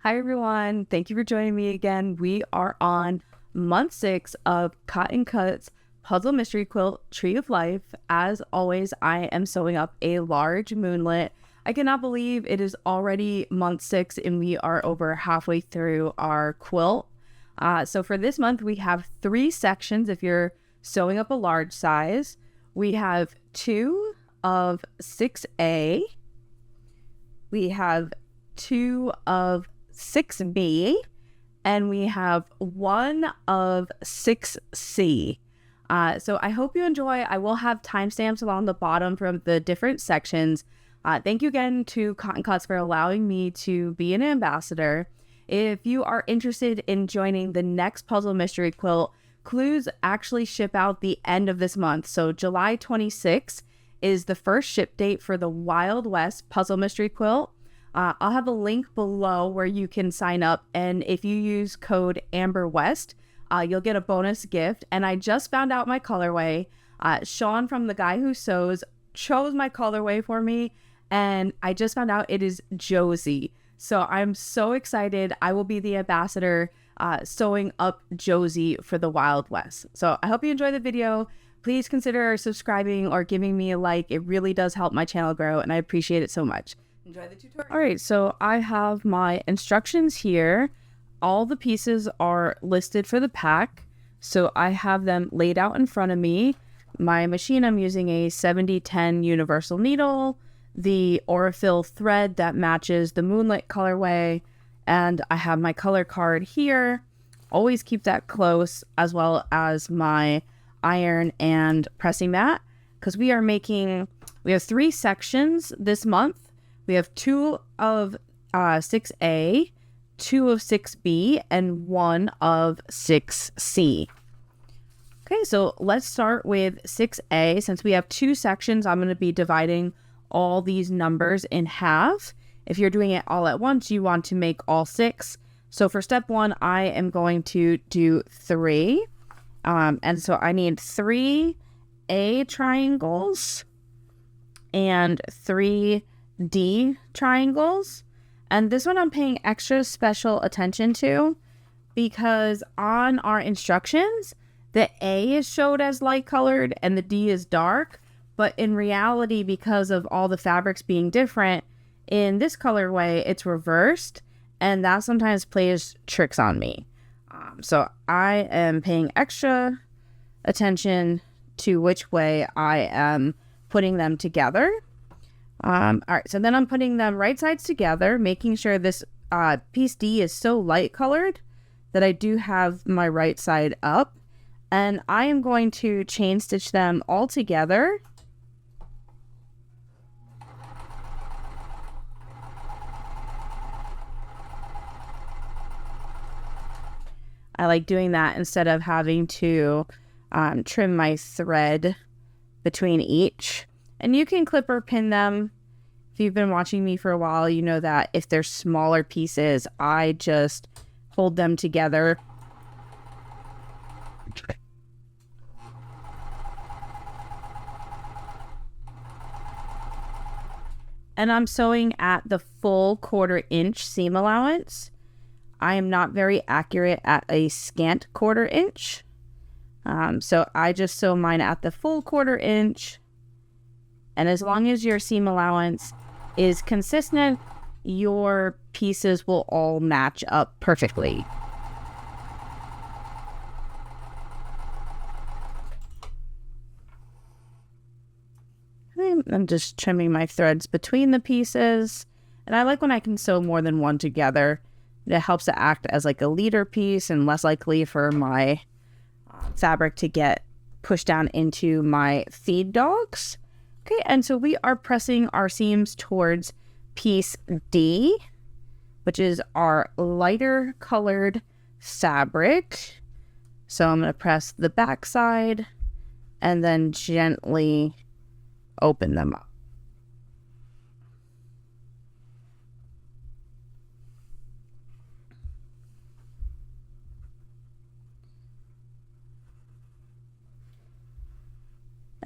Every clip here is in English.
Hi everyone, thank you for joining me again. We are on month 6 of Cotton Cut's Puzzle Mystery Quilt Tree of Life. As always, I am sewing up a large Moonlit. I cannot believe it is already month 6 and we are over halfway through our quilt. So for this month, we have 3 sections if you're sewing up a large size. We have 2 of 6A. We have 2 of 6B, and we have 1 of 6C. So I hope you enjoy. I will have timestamps along the bottom from the different sections. Thank you again to Cotton Cuts for allowing me to be an ambassador. If you are interested in joining the next Puzzle Mystery Quilt, clues actually ship out the end of this month. So July 26th is the first ship date for the Wild West Puzzle Mystery Quilt. I'll have a link below where you can sign up, and if you use code AmberWest, you'll get a bonus gift. And I just found out my colorway. Sean from The Guy Who Sews chose my colorway for me, and I just found out it is Josie. So I'm so excited. I will be the ambassador sewing up Josie for the Wild West. So I hope you enjoy the video. Please consider subscribing or giving me a like. It really does help my channel grow, and I appreciate it so much. Enjoy the tutorial. All right, so I have my instructions here. All the pieces are listed for the pack, so I have them laid out in front of me. My machine, I'm using a 7010 universal needle, the Aurifil thread that matches the Moonlit colorway, and I have my color card here. Always keep that close, as well as my iron and pressing mat, because we have 3 sections this month. We have 2 of 6A, 2 of 6B, and 1 of 6C. Okay, so let's start with 6A. Since we have 2 sections, I'm going to be dividing all these numbers in half. If you're doing it all at once, you want to make all 6. So for step 1, I am going to do 3. And so I need 3 A triangles and 3 D triangles, and this one I'm paying extra special attention to because on our instructions the A is showed as light colored and the D is dark, but in reality, because of all the fabrics being different in this colorway, it's reversed, and that sometimes plays tricks on me. So I am paying extra attention to which way I am putting them together. All right, so then I'm putting them right sides together, making sure this piece D is so light colored that I do have my right side up. And I am going to chain stitch them all together. I like doing that instead of having to trim my thread between each. And you can clip or pin them. If you've been watching me for a while, you know that if they're smaller pieces, I just hold them together. And I'm sewing at the full 1/4 inch seam allowance. I am not very accurate at a scant 1/4 inch. So I just sew mine at the full 1/4 inch. And as long as your seam allowance is consistent, your pieces will all match up perfectly. I'm just trimming my threads between the pieces. And I like when I can sew more than one together. It helps to act as like a leader piece and less likely for my fabric to get pushed down into my feed dogs. Okay, and so we are pressing our seams towards piece D, which is our lighter colored fabric. So I'm going to press the back side and then gently open them up.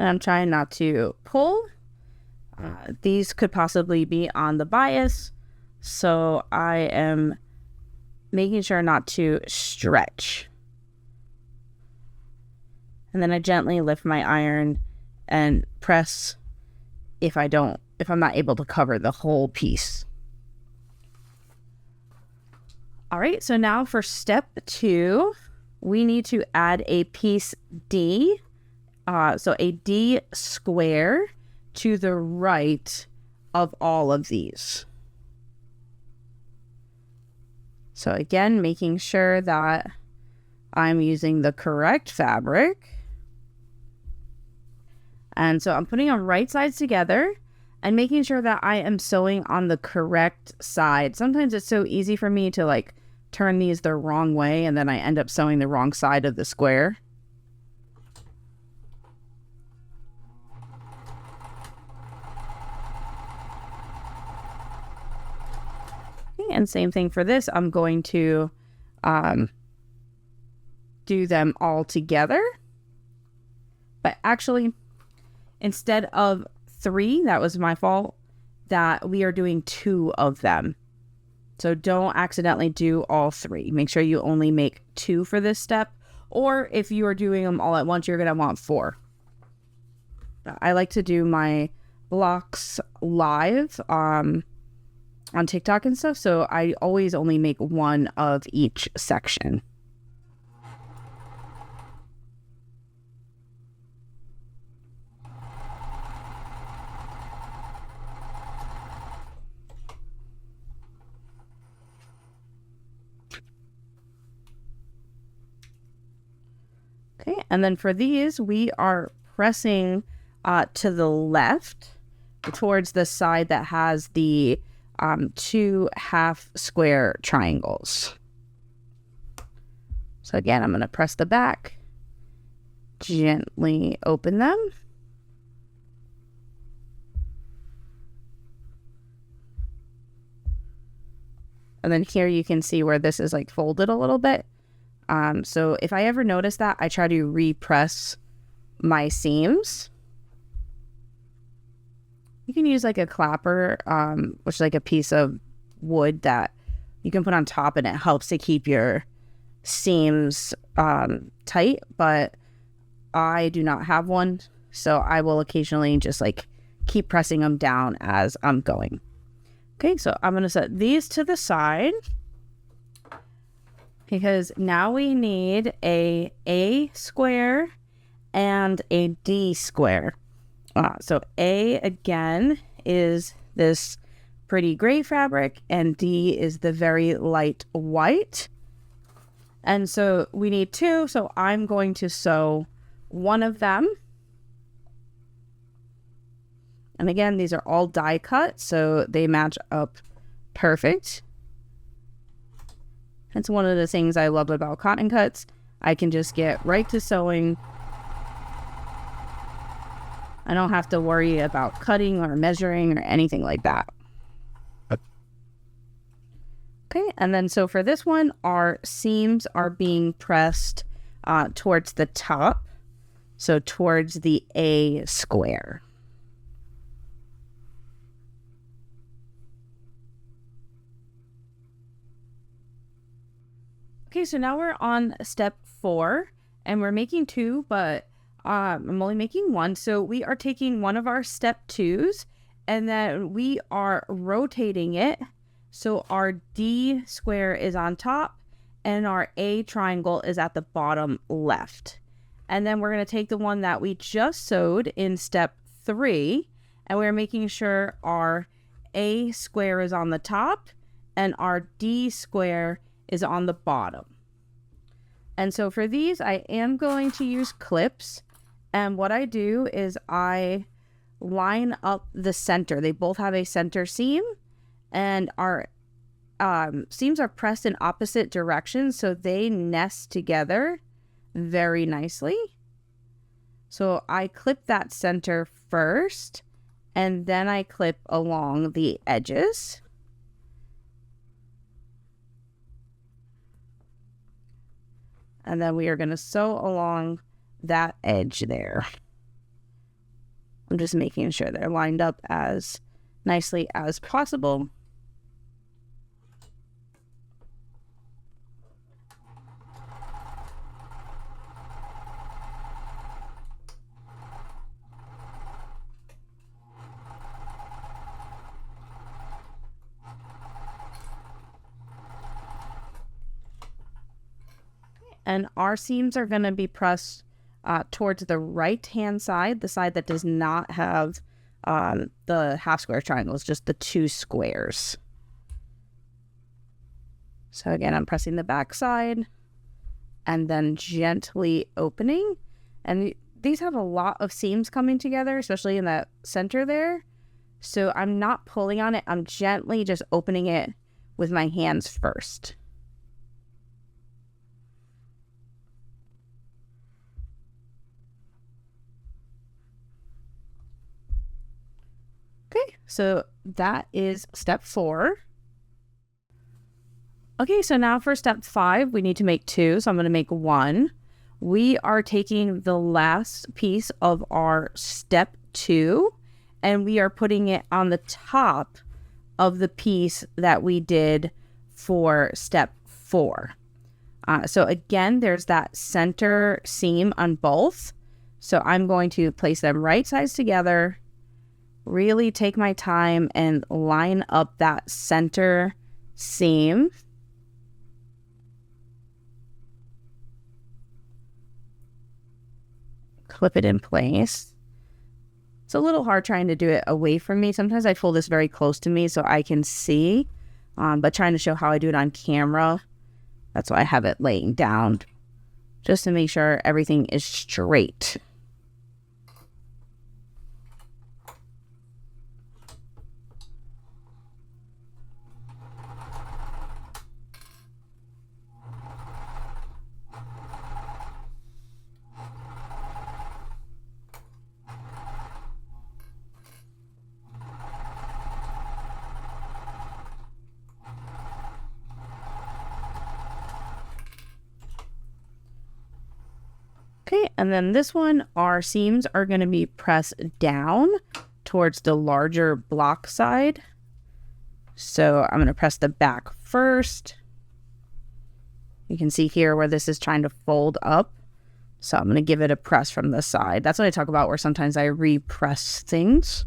And I'm trying not to pull. These could possibly be on the bias, so I am making sure not to stretch. And then I gently lift my iron and press if I'm not able to cover the whole piece. All right, so now for step 2, we need to add a piece D, so a D square to the right of all of these. So again, making sure that I'm using the correct fabric. And so I'm putting them right sides together and making sure that I am sewing on the correct side. Sometimes it's so easy for me to like turn these the wrong way and then I end up sewing the wrong side of the square. Okay, and same thing for this. I'm going to do them all together. But actually, instead of 3, that was my fault, that we are doing 2 of them. So don't accidentally do all 3. Make sure you only make 2 for this step. Or if you are doing them all at once, you're going to want 4. I like to do my blocks live on TikTok and stuff. So I always only make 1 of each section. Okay, and then for these, we are pressing to the left towards the side that has the 2 half square triangles. So again, I'm going to press the back, gently open them. And then here you can see where this is like folded a little bit. So if I ever notice that, I try to repress my seams. You can use like a clapper, which is like a piece of wood that you can put on top and it helps to keep your seams tight, but I do not have one. So I will occasionally just like keep pressing them down as I'm going. Okay, so I'm going to set these to the side, because now we need a square and a D square. So A, again, is this pretty gray fabric, and D is the very light white. And so we need 2, so I'm going to sew 1 of them. And again, these are all die cut, so they match up perfect. That's one of the things I love about cotton cuts. I can just get right to sewing. I don't have to worry about cutting or measuring or anything like that. Okay, and then so for this one, our seams are being pressed towards the top, so towards the A square. Okay, so now we're on step 4, and we're making 2, but I'm only making 1. So we are taking one of our step 2s, and then we are rotating it. So our D square is on top, and our A triangle is at the bottom left. And then we're going to take the one that we just sewed in step 3, and we're making sure our A square is on the top, and our D square is on the bottom. And so for these, I am going to use clips. And what I do is I line up the center. They both have a center seam, and our seams are pressed in opposite directions, so they nest together very nicely. So I clip that center first, and then I clip along the edges. And then we are going to sew along that edge there. I'm just making sure they're lined up as nicely as possible. and our seams are going to be pressed towards the right hand side, the side that does not have the half square triangles, just the 2 squares. So again, I'm pressing the back side and then gently opening. And these have a lot of seams coming together, especially in that center there. So I'm not pulling on it. I'm gently just opening it with my hands first. Okay, so that is step 4. Okay, so now for step 5, we need to make 2. So I'm going to make 1. We are taking the last piece of our step 2, and we are putting it on the top of the piece that we did for step 4. So again, there's that center seam on both. So I'm going to place them right sides together, really take my time and line up that center seam. Clip it in place. It's a little hard trying to do it away from me. Sometimes I pull this very close to me so I can see, but trying to show how I do it on camera, that's why I have it laying down, just to make sure everything is straight. Okay, and then this one, our seams are going to be pressed down towards the larger block side. So I'm going to press the back first. You can see here where this is trying to fold up. So I'm going to give it a press from the side. That's what I talk about, where sometimes I repress things.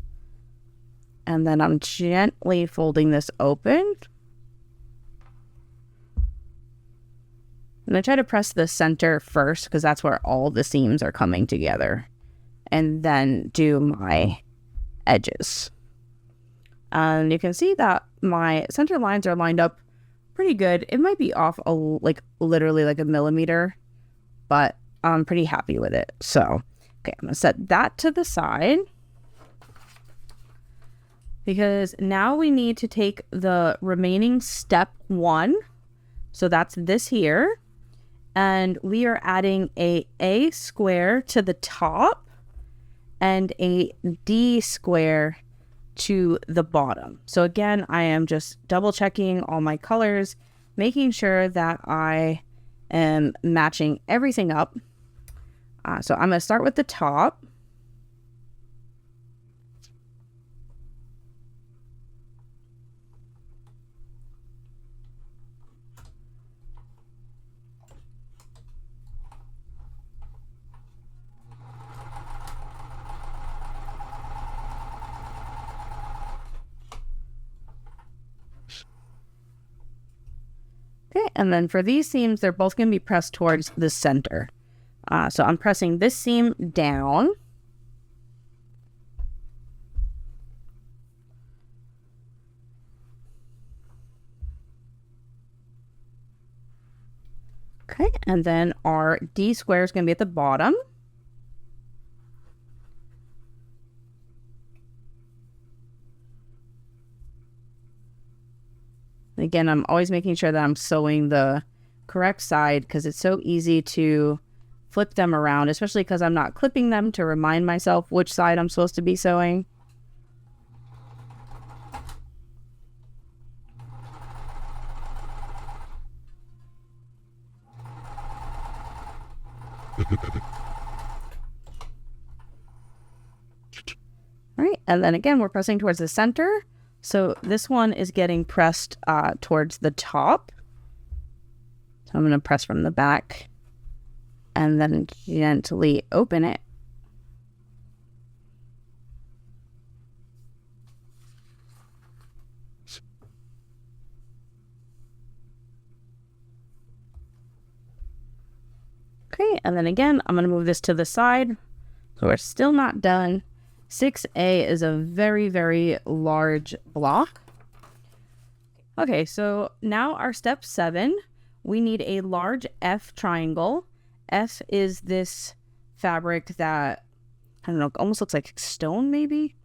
And then I'm gently folding this open. And I try to press the center first because that's where all the seams are coming together. And then do my edges. And you can see that my center lines are lined up pretty good. It might be off literally like a millimeter, but I'm pretty happy with it. So, okay, I'm going to set that to the side. Because now we need to take the remaining step 1. So that's this here. And we are adding a square to the top and a D square to the bottom. So again, I am just double checking all my colors, making sure that I am matching everything up. So I'm going to start with the top. Okay, and then for these seams, they're both going to be pressed towards the center. So I'm pressing this seam down. Okay, and then our D square is going to be at the bottom. Again, I'm always making sure that I'm sewing the correct side because it's so easy to flip them around, especially because I'm not clipping them to remind myself which side I'm supposed to be sewing. All right, and then again, we're pressing towards the center. So this one is getting pressed towards the top. So I'm going to press from the back and then gently open it. and then again, I'm going to move this to the side. So we're still not done. 6A is a very, very large block. Okay, so now our step 7, we need a large F triangle. F is this fabric that, I don't know, almost looks like stone maybe.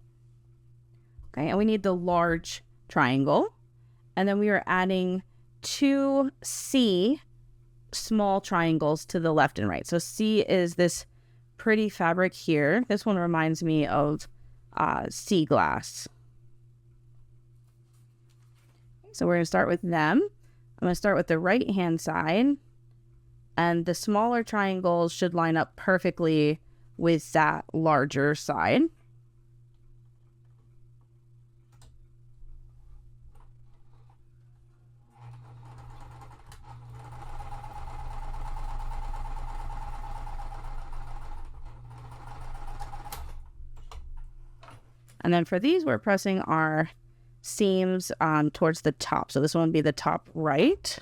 Okay, and we need the large triangle. And then we are adding 2 C small triangles to the left and right. So C is this pretty fabric here. This one reminds me of sea glass. So we're going to start with them. I'm going to start with the right hand side, and the smaller triangles should line up perfectly with that larger side. And then for these, we're pressing our seams towards the top. So this one would be the top right.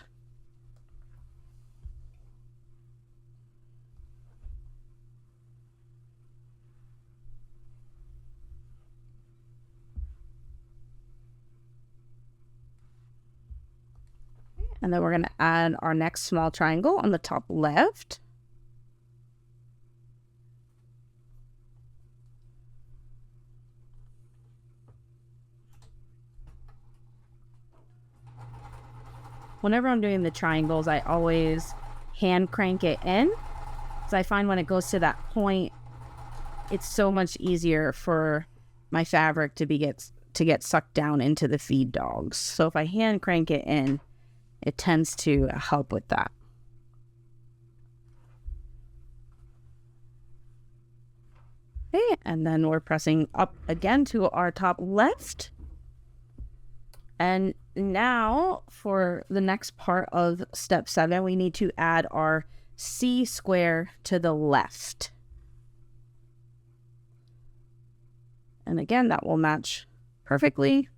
And then we're going to add our next small triangle on the top left. Whenever I'm doing the triangles, I always hand crank it in, because I find when it goes to that point, it's so much easier for my fabric to get sucked down into the feed dogs. So if I hand crank it in, it tends to help with that. Okay, and then we're pressing up again to our top left. And now for the next part of step 7, we need to add our C square to the left. And again, that will match perfectly.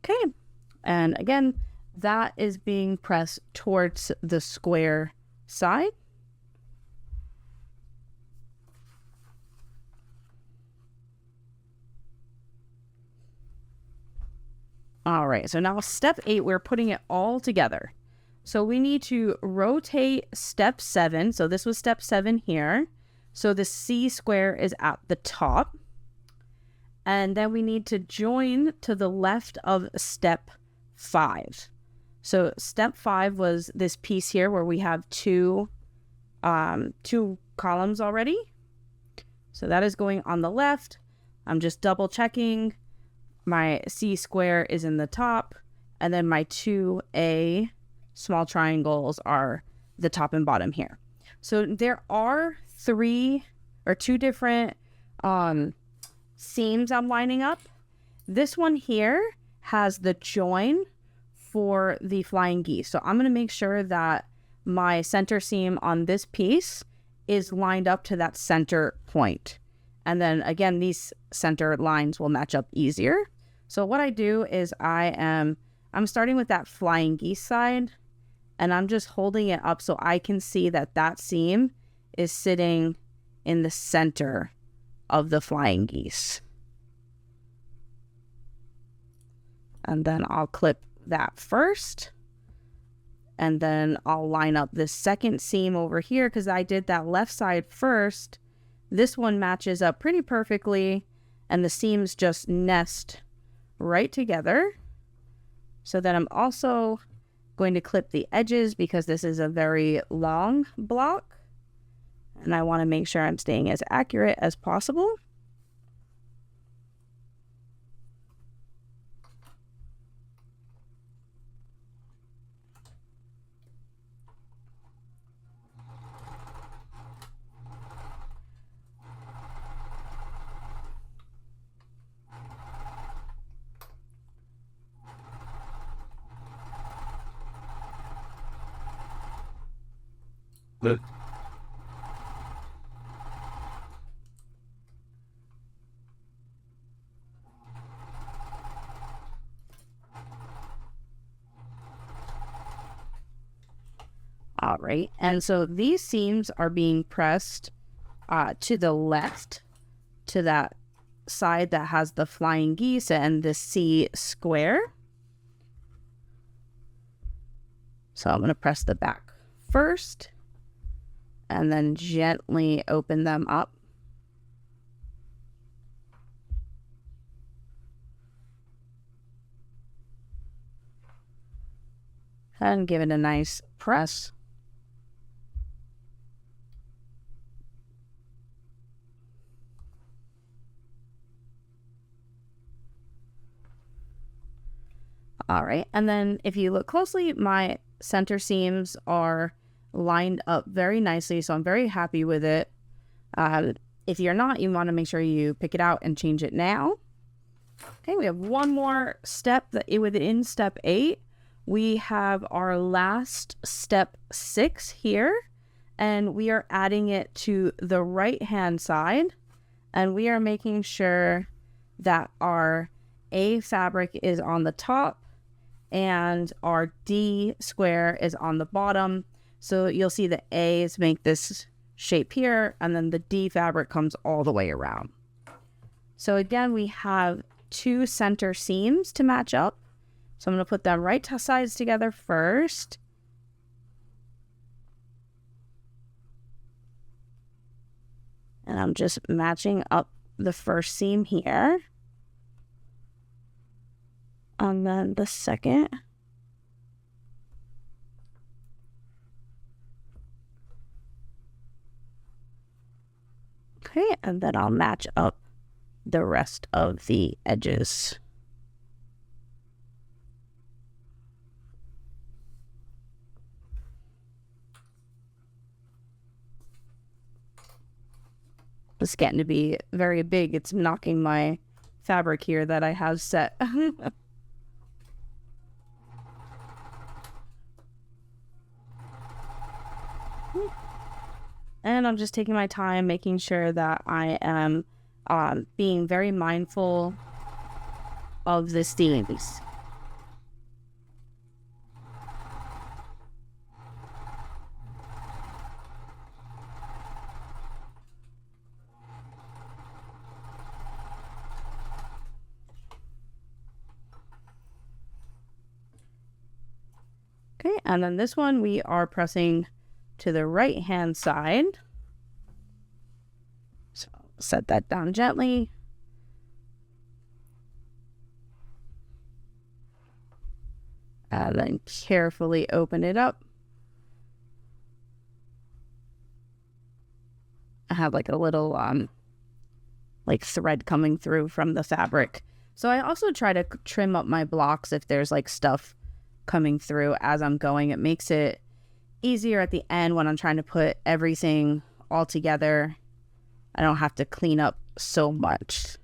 Okay, and again, that is being pressed towards the square side. All right, so now step 8, we're putting it all together. So we need to rotate step 7. So this was step 7 here. So the C square is at the top. And then we need to join to the left of step 5. So step 5 was this piece here where we have two columns already. So that is going on the left. I'm just double checking. My C square is in the top, and then my 2A small triangles are the top and bottom here. So there are 2 different seams I'm lining up. This one here has the join for the flying geese. So I'm going to make sure that my center seam on this piece is lined up to that center point. And then again, these center lines will match up easier. So what I do is I'm starting with that flying geese side, and I'm just holding it up so I can see that that seam is sitting in the center of the flying geese. And then I'll clip that first, and then I'll line up this second seam over here because I did that left side first. This one matches up pretty perfectly, and the seams just nest right together. So then I'm also going to clip the edges because this is a very long block, and I want to make sure I'm staying as accurate as possible. All right, and so these seams are being pressed to the left, to that side that has the flying geese and the C square. So I'm going to press the back first and then gently open them up. And give it a nice press. All right, and then if you look closely, my center seams are lined up very nicely, so I'm very happy with it. If you're not, you want to make sure you pick it out and change it now. Okay, we have one more step within step 8. We have our last step 6 here, and we are adding it to the right hand side, and we are making sure that our A fabric is on the top and our D square is on the bottom. So you'll see the A's make this shape here, and then the D fabric comes all the way around. So again, we have 2 center seams to match up. So I'm going to put them right sides together first. And I'm just matching up the first seam here. And then the second. Okay, and then I'll match up the rest of the edges. It's getting to be very big. It's knocking my fabric here that I have set. And I'm just taking my time, making sure that I am being very mindful of the seams. Okay, and then this one we are pressing to the right hand side. So set that down gently. And then carefully open it up. I have like a little like thread coming through from the fabric. So I also try to trim up my blocks if there's like stuff coming through as I'm going. It makes it easier at the end when I'm trying to put everything all together. I don't have to clean up so much.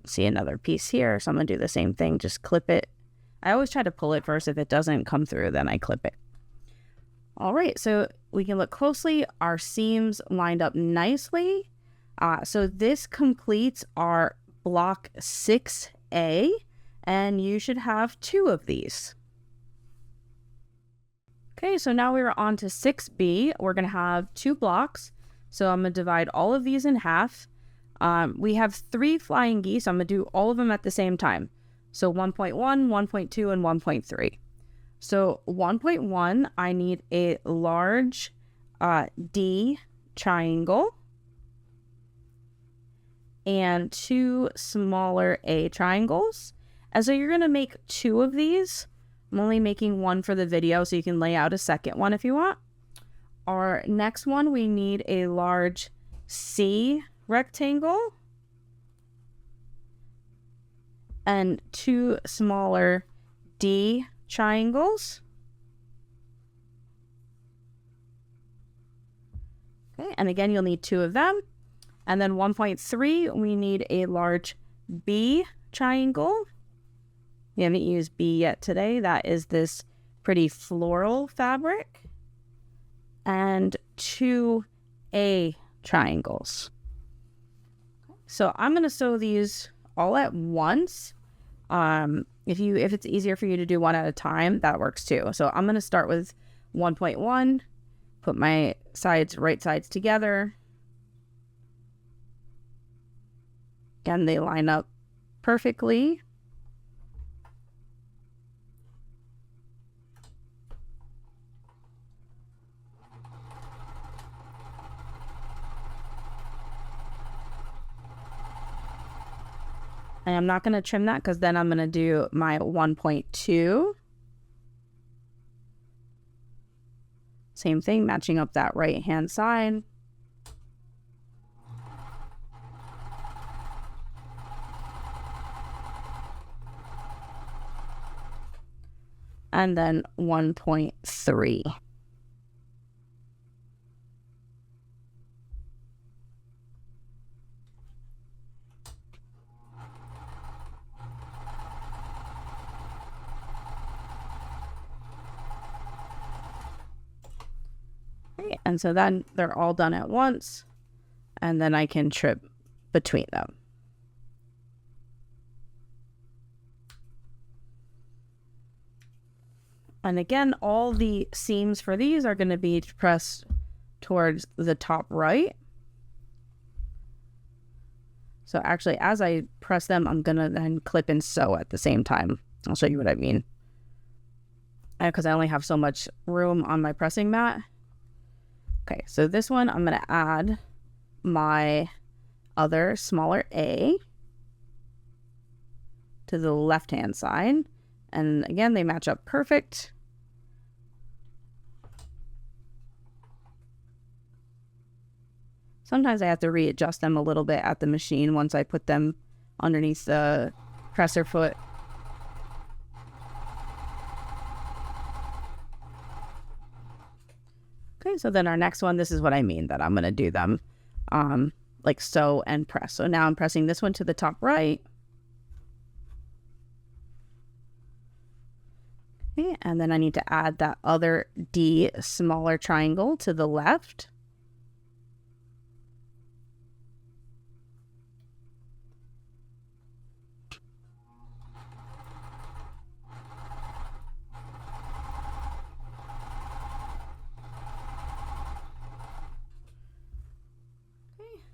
See another piece here, so I'm gonna do the same thing, just clip it. I always try to pull it first. If it doesn't come through, then I clip it. All right, so we can look closely. Our seams lined up nicely. So this completes our block 6A, and you should have 2 of these. Okay, so now we're on to 6B. We're going to have 2 blocks. So I'm going to divide all of these in half. We have 3 flying geese. I'm going to do all of them at the same time. So 1.1, 1.2, and 1.3. So 1.1, I need a large D triangle and 2 smaller A triangles. And so you're going to make 2 of these. I'm only making 1 for the video, so you can lay out a second one if you want. Our next one, we need a large C rectangle and 2 smaller D triangles. Okay, and again, you'll need 2 of them. And then 1.3, we need a large B triangle. We haven't used B yet today. That is this pretty floral fabric. and 2 A triangles. So I'm going to sew these all at once. If it's easier for you to do one at a time, that works too. So I'm going to start with 1.1, put my right sides together. Again, they line up perfectly. And I'm not going to trim that because then I'm going to do my 1.2. Same thing, matching up that right hand side. And then 1.3. Okay, and so then they're all done at once, and then I can trim between them. And again, all the seams for these are going to be pressed towards the top right. So actually, as I press them, I'm going to then clip and sew at the same time. I'll show you what I mean. Because I only have so much room on my pressing mat. Okay, so this one, I'm going to add my other smaller A to the left-hand side. And again, they match up perfect. Sometimes I have to readjust them a little bit at the machine once I put them underneath the presser foot. Okay, so then our next one, this is what I mean that I'm going to do them like sew and press. So now I'm pressing this one to the top right. Okay, and then I need to add that other D smaller triangle to the left.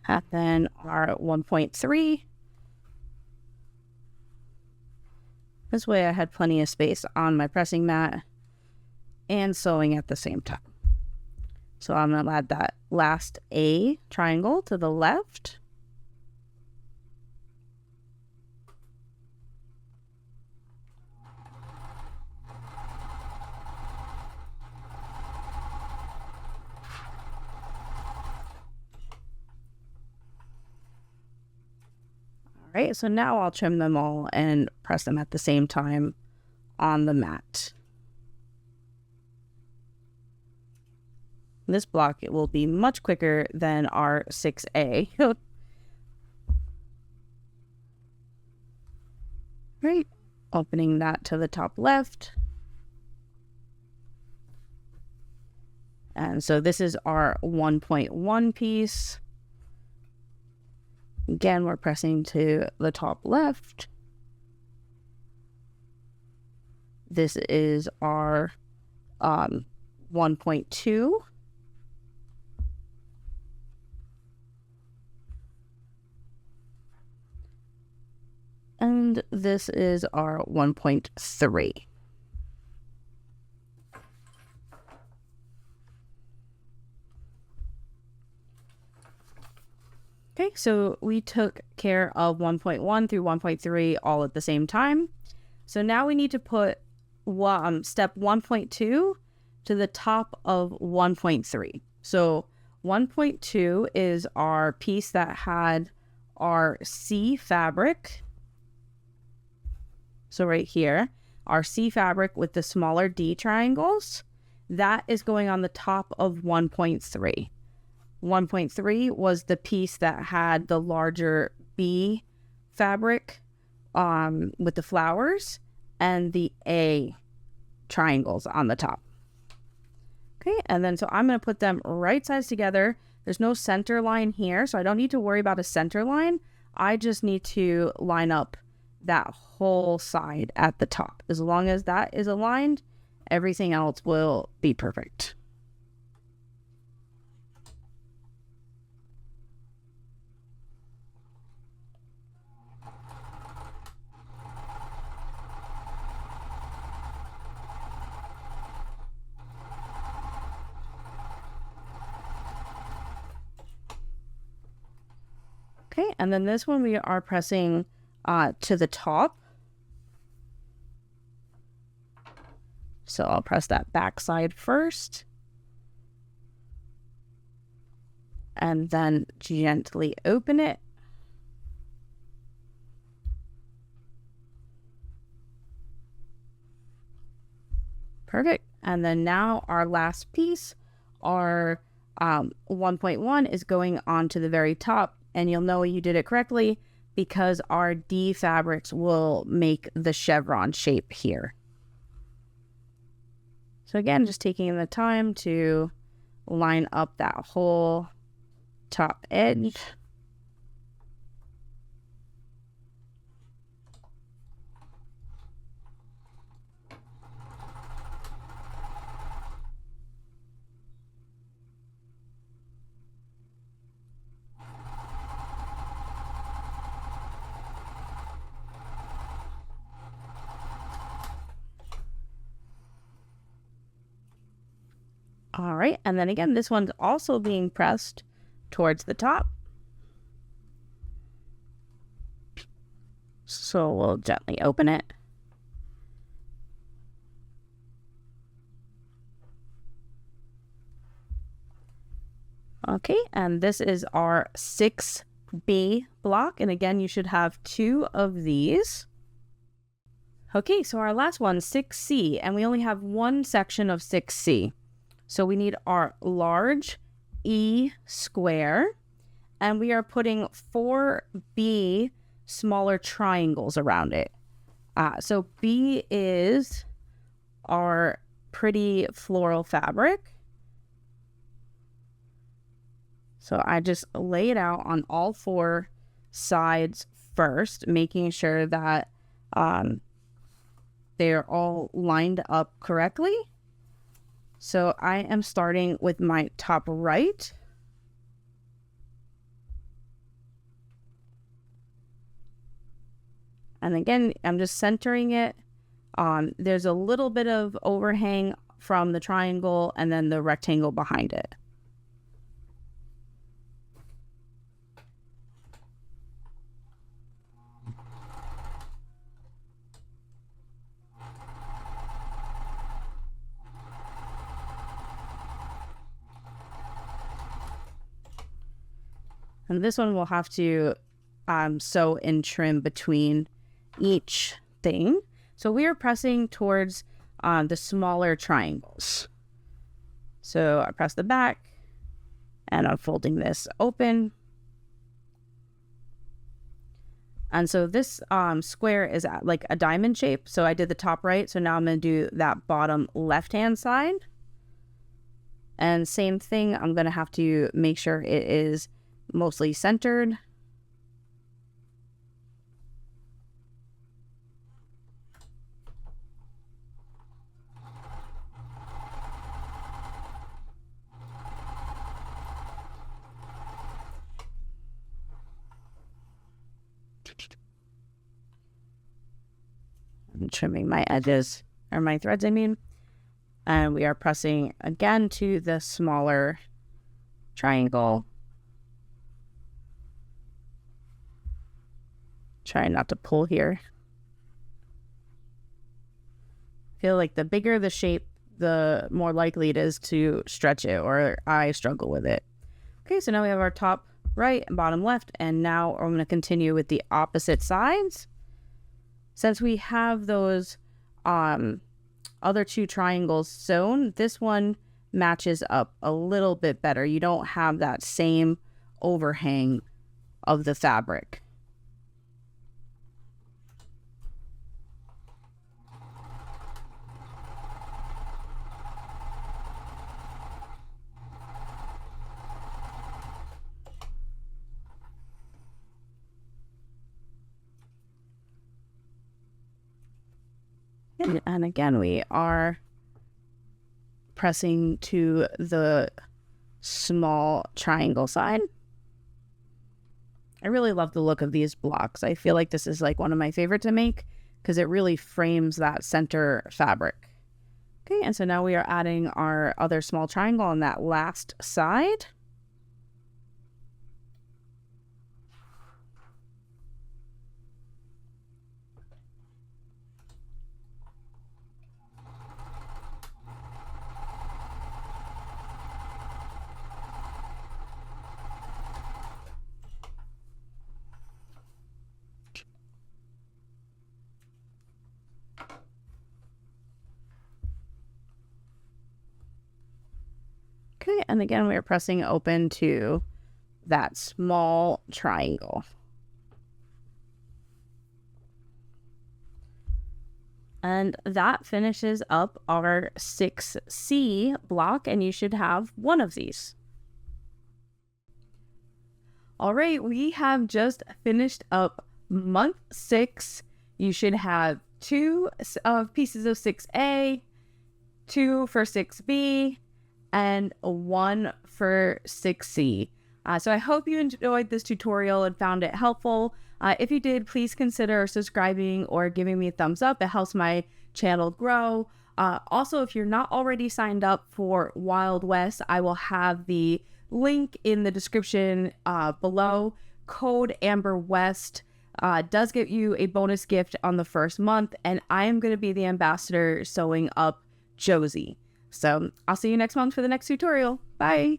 And then our 1.3. This way I had plenty of space on my pressing mat and sewing at the same time. So I'm going to add that last A triangle to the left. Right, so now I'll trim them all and press them at the same time on the mat. This block, it will be much quicker than our 6A. Right, opening that to the top left. And so this is our 1.1 piece. Again, we're pressing to the top left. This is our 1.2. And this is our 1.3. Okay, so we took care of 1.1 through 1.3 all at the same time. So now we need to put step 1.2 to the top of 1.3. So 1.2 is our piece that had our C fabric. So right here, our C fabric with the smaller D triangles, that is going on the top of 1.3. 1.3 was the piece that had the larger B fabric with the flowers and the A triangles on the top. Okay, and then so I'm going to put them right sides together. There's no center line here, so I don't need to worry about a center line. I just need to line up that whole side at the top. As long as that is aligned, everything else will be perfect. Okay, and then this one we are pressing to the top. So I'll press that back side first. And then gently open it. Perfect. And then now our last piece, our 1.1 is going on to the very top. And you'll know you did it correctly because our D fabrics will make the chevron shape here. So again, just taking the time to line up that whole top edge. All right, and then again, this one's also being pressed towards the top. So we'll gently open it. Okay, and this is our 6B block. And again, you should have 2 of these. Okay, so our last one, 6C, and we only have one section of 6C. So we need our large E square, and we are putting 4B smaller triangles around it. So B is our pretty floral fabric. So I just lay it out on all 4 sides first, making sure that they're all lined up correctly. So I am starting with my top right. And again, I'm just centering it. There's a little bit of overhang from the triangle and then the rectangle behind it. And this one will have to sew and trim between each thing. So we are pressing towards the smaller triangles. So I press the back and I'm folding this open. And so this square is at like a diamond shape. So I did the top right. So now I'm going to do that bottom left-hand side. And same thing, I'm going to have to make sure it is mostly centered. I'm trimming my edges, or my threads, I mean. And we are pressing again to the smaller triangle. Trying not to pull here. I feel like the bigger the shape, the more likely it is to stretch it, or I struggle with it. Okay, so now we have our top right and bottom left, and now I'm going to continue with the opposite sides. Since we have those other 2 triangles sewn, this one matches up a little bit better. You don't have that same overhang of the fabric. And again, we are pressing to the small triangle side. I really love the look of these blocks. I feel like this is like one of my favorite to make because it really frames that center fabric. Okay, and so now we are adding our other small triangle on that last side. Okay, and again, we are pressing open to that small triangle. And that finishes up our 6C block, and you should have one of these. All right, we have just finished up month 6. You should have 2 pieces of 6A, 2 for 6B, and 1 for 6C. So I hope you enjoyed this tutorial and found it helpful. If you did, please consider subscribing or giving me a thumbs up. It helps my channel grow. Also, if you're not already signed up for Wild West, I will have the link in the description below. Code AmberWest does get you a bonus gift on the first month, and I am going to be the ambassador sewing up Josie. So I'll see you next month for the next tutorial. Bye.